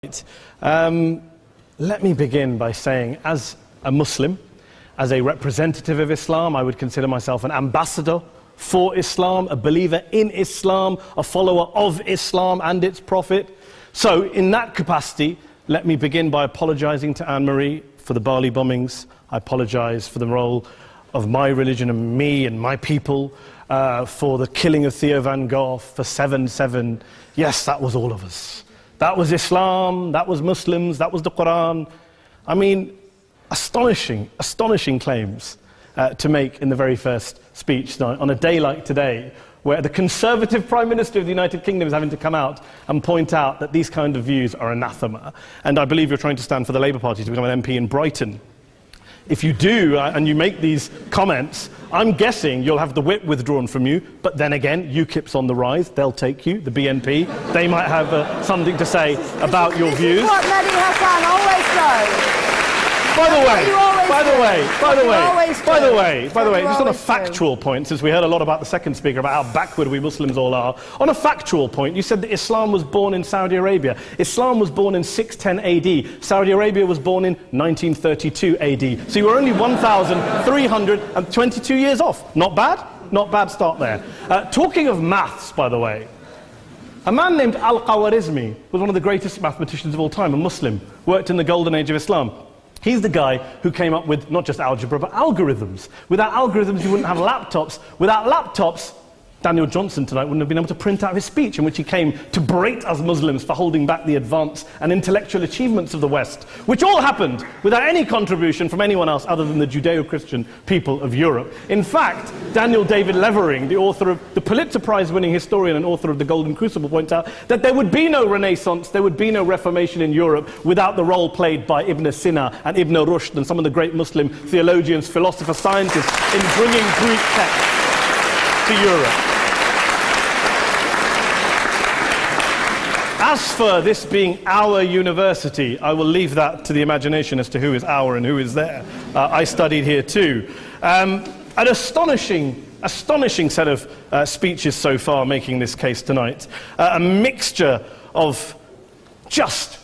Let me begin by saying, as a Muslim, as a representative of Islam, I would consider myself an ambassador for Islam, a believer in Islam, a follower of Islam and its Prophet. So, in that capacity, let me begin by apologizing to Anne-Marie for the Bali bombings. I apologize for the role of my religion and me and my people, for the killing of Theo van Gogh, for 7/7. Yes, that was all of us. That was Islam, that was Muslims, that was the Quran. I mean, astonishing claims to make in the very first speech tonight, on a day like today, where the Conservative Prime Minister of the United Kingdom is having to come out and point out that these kind of views are anathema. And I believe you're trying to stand for the Labour Party to become an MP in Brighton. If you do, and you make these comments, I'm guessing you'll have the whip withdrawn from you, but then again, UKIP's on the rise, they'll take you, the BNP, they might have something to say about your views. This is what Mehdi Hassan always does. By the way, just on a factual point, since we heard a lot about the second speaker, about how backward we Muslims all are, on a factual point, you said that Islam was born in Saudi Arabia. Islam was born in 610 AD. Saudi Arabia was born in 1932 AD. So you were only 1,322 years off. Not bad? Not bad start there. Talking of maths, by the way, a man named Al-Khwarizmi was one of the greatest mathematicians of all time, a Muslim, worked in the golden age of Islam. He's the guy who came up with not just algebra, but algorithms. Without algorithms, you wouldn't have laptops. Without laptops, Daniel Johnson tonight wouldn't have been able to print out his speech in which he came to berate us Muslims for holding back the advance and intellectual achievements of the West, which all happened without any contribution from anyone else other than the Judeo-Christian people of Europe. In fact, Daniel David Levering, the author of the Pulitzer Prize-winning historian and author of The Golden Crucible, points out that there would be no Renaissance, there would be no Reformation in Europe without the role played by Ibn Sina and Ibn Rushd and some of the great Muslim theologians, philosophers, scientists in bringing Greek texts to Europe. As for this being our university, I will leave that to the imagination as to who is our and who is there. I studied here too. An astonishing set of speeches so far making this case tonight. A mixture of just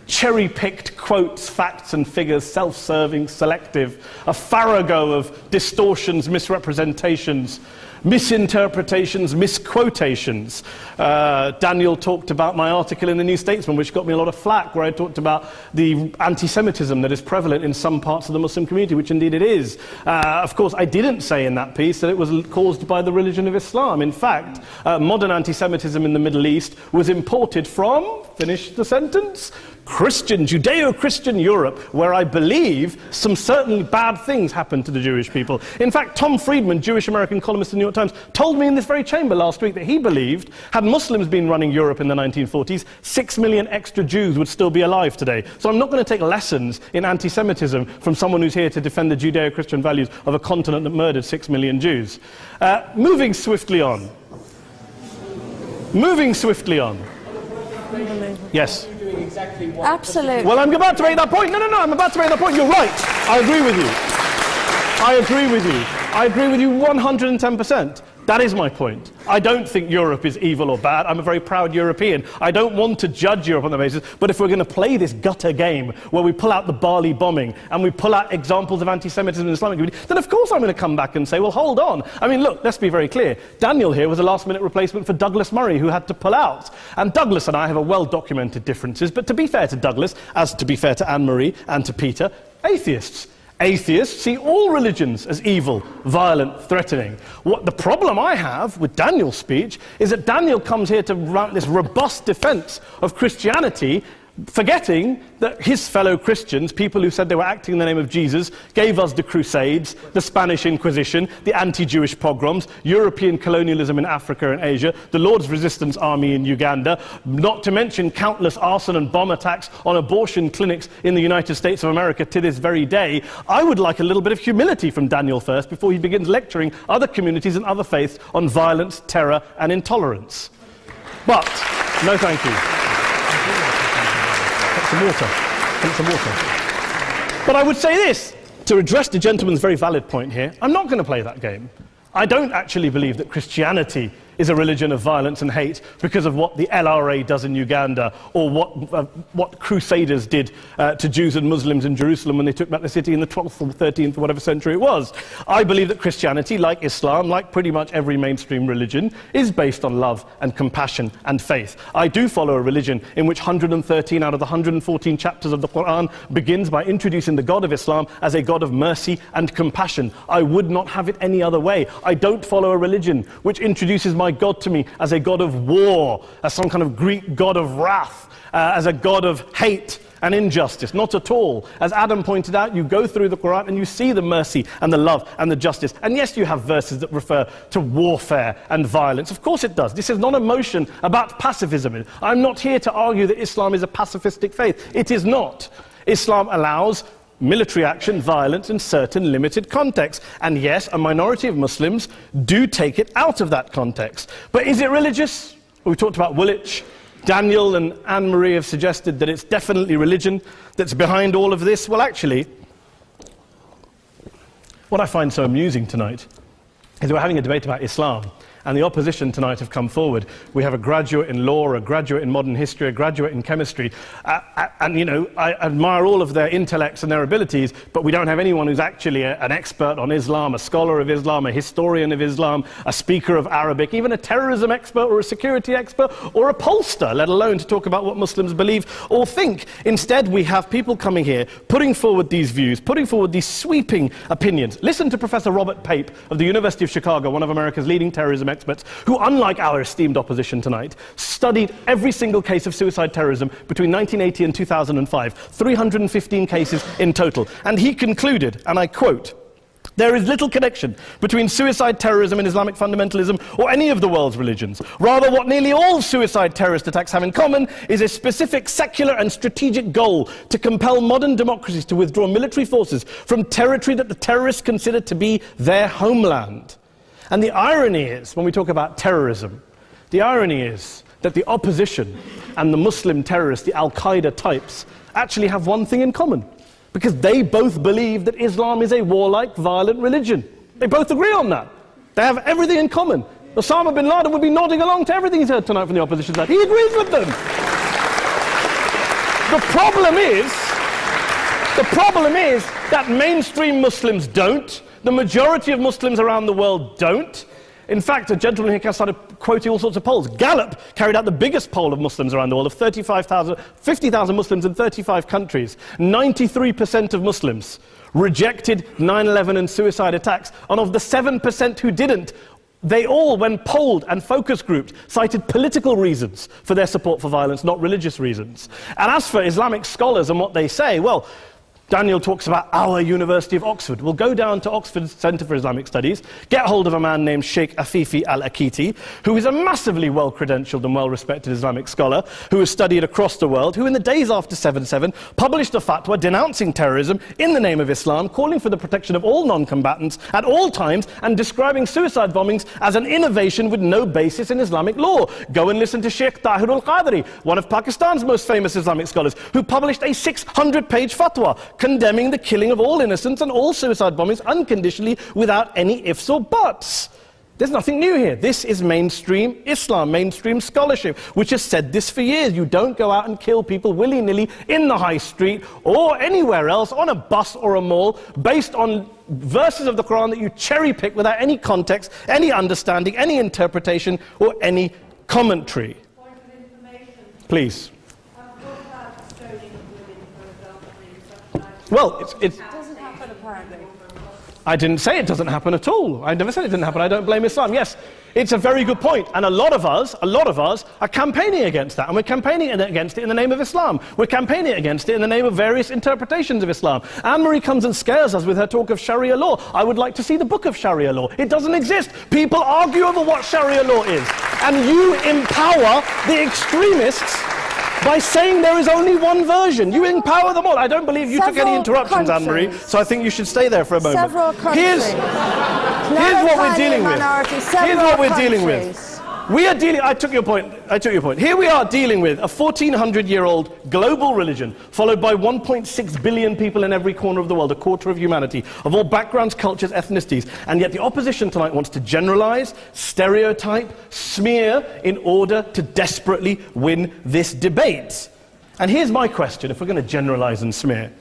cherry-picked quotes, facts and figures, self-serving, selective, a farrago of distortions, misrepresentations, misinterpretations, misquotations. Daniel talked about my article in the New Statesman, which got me a lot of flack, where I talked about the anti-Semitism that is prevalent in some parts of the Muslim community, which indeed it is. Of course, I didn't say in that piece that it was caused by the religion of Islam. In fact, modern anti-Semitism in the Middle East was imported from, finish the sentence, Christian, Judeo-Christian Europe, where I believe some certainly bad things happened to the Jewish people. In fact, Tom Friedman, Jewish-American columnist in the New York Times, told me in this very chamber last week that he believed, had Muslims been running Europe in the 1940s, 6 million extra Jews would still be alive today. So I'm not going to take lessons in anti-Semitism from someone who's here to defend the Judeo-Christian values of a continent that murdered 6 million Jews. Moving swiftly on. Yes. Absolutely. Well, I'm about to make that point. No, I'm about to make that point. You're right. I agree with you. I agree with you 110%. That is my point. I don't think Europe is evil or bad. I'm a very proud European. I don't want to judge Europe on that basis, but if we're going to play this gutter game where we pull out the Bali bombing and we pull out examples of anti-Semitism in the Islamic community, then of course I'm going to come back and say, well, hold on. I mean, look, let's be very clear. Daniel here was a last-minute replacement for Douglas Murray, who had to pull out. And Douglas and I have a well-documented differences, but to be fair to Douglas, as to be fair to Anne-Marie and to Peter, atheists. Atheists see all religions as evil, violent, threatening. What the problem I have with Daniel's speech is that Daniel comes here to run this robust defense of Christianity, forgetting that his fellow Christians, people who said they were acting in the name of Jesus, gave us the Crusades, the Spanish Inquisition, the anti-Jewish pogroms, European colonialism in Africa and Asia, the Lord's Resistance Army in Uganda, not to mention countless arson and bomb attacks on abortion clinics in the United States of America to this very day. I would like a little bit of humility from Daniel first before he begins lecturing other communities and other faiths on violence, terror and intolerance. But, no thank you. Some water. But I would say this, to address the gentleman's very valid point here, I'm not going to play that game. I don't actually believe that Christianity is a religion of violence and hate because of what the LRA does in Uganda, or what Crusaders did to Jews and Muslims in Jerusalem when they took back the city in the 12th or 13th or whatever century it was. I believe that Christianity, like Islam, like pretty much every mainstream religion, is based on love and compassion and faith. I do follow a religion in which 113 out of the 114 chapters of the Quran begins by introducing the God of Islam as a God of mercy and compassion. I would not have it any other way. I don't follow a religion which introduces my God to me as a God of war, as some kind of Greek God of wrath, as a God of hate and injustice. Not at all. As Adam pointed out, you go through the Quran and you see the mercy and the love and the justice. And yes, you have verses that refer to warfare and violence. Of course it does. This is not a motion about pacifism. I'm not here to argue that Islam is a pacifistic faith. It is not. Islam allows military action, violence in certain limited contexts. And yes, a minority of Muslims do take it out of that context. But is it religious? We talked about Woolwich. Daniel and Anne-Marie have suggested that it's definitely religion that's behind all of this. Well, actually, what I find so amusing tonight is we're having a debate about Islam, and the opposition tonight have come forward. We have a graduate in law, a graduate in modern history, a graduate in chemistry, and you know, I admire all of their intellects and their abilities, but we don't have anyone who's actually an expert on Islam, a scholar of Islam, a historian of Islam, a speaker of Arabic, even a terrorism expert or a security expert or a pollster, let alone to talk about what Muslims believe or think. Instead, we have people coming here, putting forward these views, putting forward these sweeping opinions. Listen to Professor Robert Pape of the University of Chicago, one of America's leading terrorism experts, who, unlike our esteemed opposition tonight, studied every single case of suicide terrorism between 1980 and 2005, 315 cases in total. And he concluded, and I quote, "There is little connection between suicide terrorism and Islamic fundamentalism or any of the world's religions. Rather, what nearly all suicide terrorist attacks have in common is a specific secular and strategic goal to compel modern democracies to withdraw military forces from territory that the terrorists consider to be their homeland." And the irony is, when we talk about terrorism, the irony is that the opposition and the Muslim terrorists, the Al-Qaeda types, actually have one thing in common, because they both believe that Islam is a warlike, violent religion. They both agree on that. They have everything in common. Osama bin Laden would be nodding along to everything he's heard tonight from the opposition side. He agrees with them. The problem is that mainstream Muslims don't. The majority of Muslims around the world don't. In fact, a gentleman here started quoting all sorts of polls. Gallup carried out the biggest poll of Muslims around the world, of 50,000 Muslims in 35 countries. 93% of Muslims rejected 9/11 and suicide attacks. And of the 7% who didn't, they all, when polled and focus grouped, cited political reasons for their support for violence, not religious reasons. And as for Islamic scholars and what they say, well, Daniel talks about our University of Oxford. We'll go down to Oxford Centre for Islamic Studies, get hold of a man named Sheikh Afifi al-Akiti, who is a massively well-credentialed and well-respected Islamic scholar, who has studied across the world, who in the days after 7/7 published a fatwa denouncing terrorism in the name of Islam, calling for the protection of all non-combatants at all times, and describing suicide bombings as an innovation with no basis in Islamic law. Go and listen to Sheikh Tahir al-Qadri, one of Pakistan's most famous Islamic scholars, who published a 600-page fatwa condemning the killing of all innocents and all suicide bombings unconditionally without any ifs or buts. There's nothing new here. This is mainstream Islam, mainstream scholarship, which has said this for years. You don't go out and kill people willy-nilly in the high street or anywhere else, on a bus or a mall, based on verses of the Quran that you cherry-pick without any context, any understanding, any interpretation, or any commentary. Point of information. Please. Well, it doesn't happen apparently. I didn't say it doesn't happen at all. I never said it didn't happen. I don't blame Islam. Yes, it's a very good point. And a lot of us are campaigning against that. And we're campaigning against it in the name of Islam. We're campaigning against it in the name of various interpretations of Islam. Anne-Marie comes and scares us with her talk of Sharia law. I would like to see the book of Sharia law. It doesn't exist. People argue over what Sharia law is. And you empower the extremists by saying there is only one version. You empower them all. I don't believe you took any interruptions, Anne-Marie, so I think you should stay there for a moment. Several countries. Here's what we're dealing with. Here's what we're dealing with. We are dealing, I took your point. Here we are dealing with a 1400-year-old global religion followed by 1.6 billion people in every corner of the world, a quarter of humanity, of all backgrounds, cultures, ethnicities, and yet the opposition tonight wants to generalize, stereotype, smear in order to desperately win this debate. And here's my question, if we're going to generalize and smear.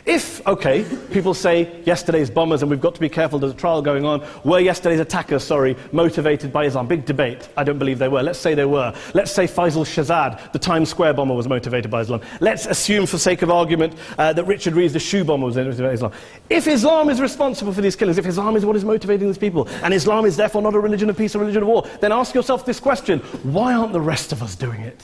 If, okay, people say yesterday's bombers, and we've got to be careful, there's a trial going on, were yesterday's attackers, motivated by Islam? Big debate. I don't believe they were. Let's say they were. Let's say Faisal Shahzad, the Times Square bomber, was motivated by Islam. Let's assume, for sake of argument, that Richard Reeves, the shoe bomber, was motivated by Islam. If Islam is responsible for these killings, if Islam is what is motivating these people, and Islam is therefore not a religion of peace, a religion of war, then ask yourself this question: why aren't the rest of us doing it?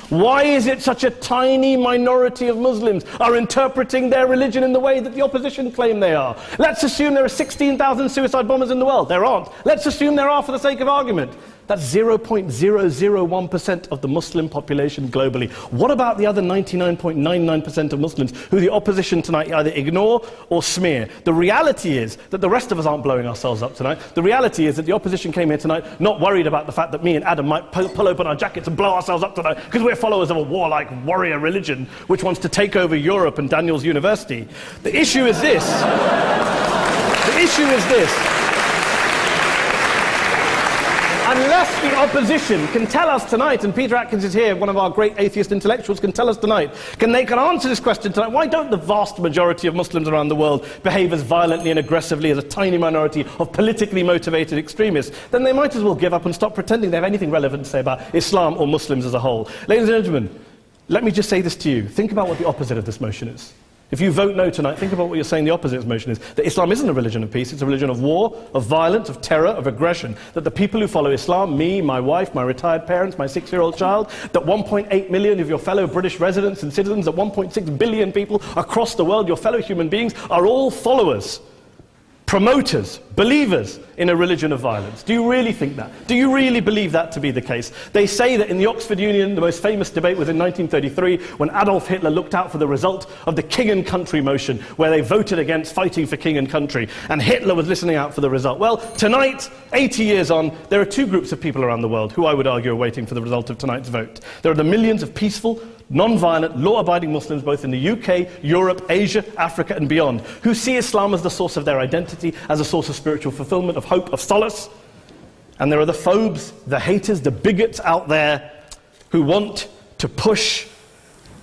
Why is it such a tiny minority of Muslims are interpreting their religion in the way that the opposition claim they are? Let's assume there are 16,000 suicide bombers in the world. There aren't. Let's assume there are for the sake of argument. That's 0.001% of the Muslim population globally. What about the other 99.99% of Muslims who the opposition tonight either ignore or smear? The reality is that the rest of us aren't blowing ourselves up tonight. The reality is that the opposition came here tonight not worried about the fact that me and Adam might pull open our jackets and blow ourselves up tonight because we're followers of a warlike warrior religion which wants to take over Europe and Daniel's university. The issue is this. The issue is this. Unless the opposition can tell us tonight, and Peter Atkins is here, one of our great atheist intellectuals, can tell us tonight, can answer this question tonight: why don't the vast majority of Muslims around the world behave as violently and aggressively as a tiny minority of politically motivated extremists? Then they might as well give up and stop pretending they have anything relevant to say about Islam or Muslims as a whole. Ladies and gentlemen, let me just say this to you. Think about what the opposite of this motion is. If you vote no tonight, think about what you're saying the opposite of this motion is. That Islam isn't a religion of peace, it's a religion of war, of violence, of terror, of aggression. That the people who follow Islam, me, my wife, my retired parents, my 6-year-old child, that 1.8 million of your fellow British residents and citizens, that 1.6 billion people across the world, your fellow human beings, are all followers, promoters, believers in a religion of violence. Do you really think that? Do you really believe that to be the case? They say that in the Oxford Union, the most famous debate was in 1933, when Adolf Hitler looked out for the result of the King and Country motion, where they voted against fighting for King and Country, and Hitler was listening out for the result. Well, tonight, 80 years on, there are two groups of people around the world who I would argue are waiting for the result of tonight's vote. There are the millions of peaceful, non-violent, law-abiding Muslims both in the UK, Europe, Asia, Africa and beyond, who see Islam as the source of their identity, as a source of spiritual fulfillment, of hope, of solace. And there are the phobes, the haters, the bigots out there who want to push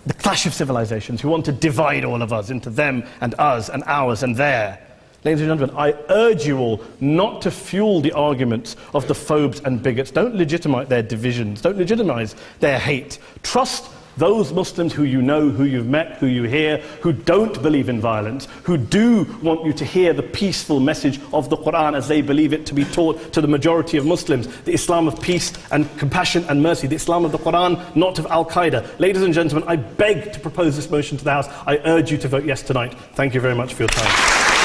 the clash of civilizations, who want to divide all of us into them and us and ours and their. Ladies and gentlemen, I urge you all not to fuel the arguments of the phobes and bigots. Don't legitimize their divisions. Don't legitimize their hate. Trust those Muslims who you know, who you've met, who you hear, who don't believe in violence, who do want you to hear the peaceful message of the Quran as they believe it to be taught to the majority of Muslims, the Islam of peace and compassion and mercy, the Islam of the Quran, not of Al-Qaeda. Ladies and gentlemen, I beg to propose this motion to the House. I urge you to vote yes tonight. Thank you very much for your time.